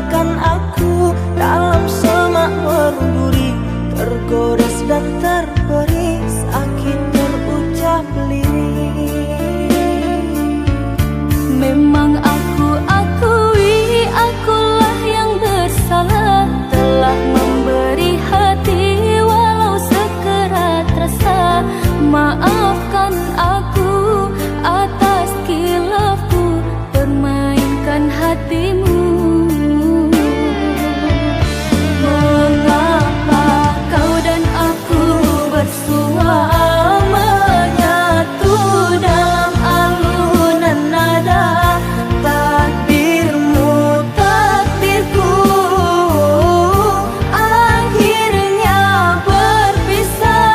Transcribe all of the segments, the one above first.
meninggalkan aku dalam semak berduri, tergores dan terberi sakit terucap lirik. Memang aku akui akulah yang bersalah, telah memberi hati walau sekerat rasa. Maafkan aku atas khilafku permainkan hatimu. Mengapa kau dan aku bersua menyatu dalam alunan nada? Takdirmu takdirku akhirnya berpisah.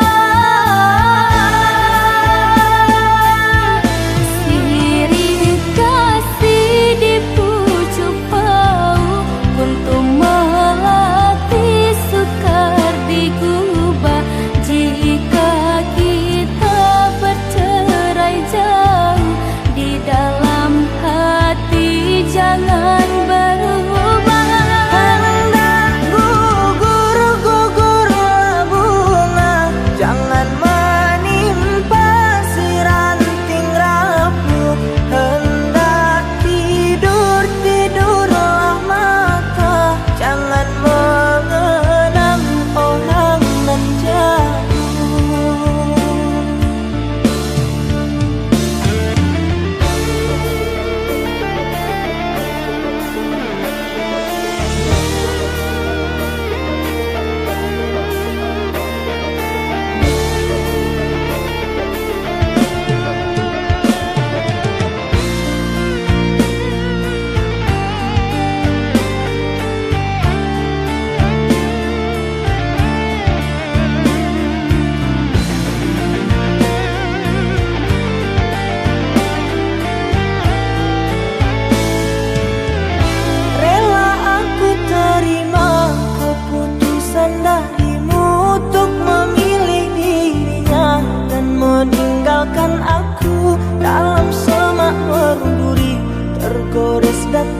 Sirih kasih di pucuk bau, untuk melatih sukar digubah. Jika kita bercerai jauh, di dalam hati jangan berubah. Hendak gugur-gugurlah bunga, jangan menimpa si ranting rapuh. Hendak tidur-tidurlah mata, jangan mengenang orang nan jauh. Rela aku terima keputusan darimu untuk memilih dirinya dan meninggalkan aku dalam semak berduri, tergores dan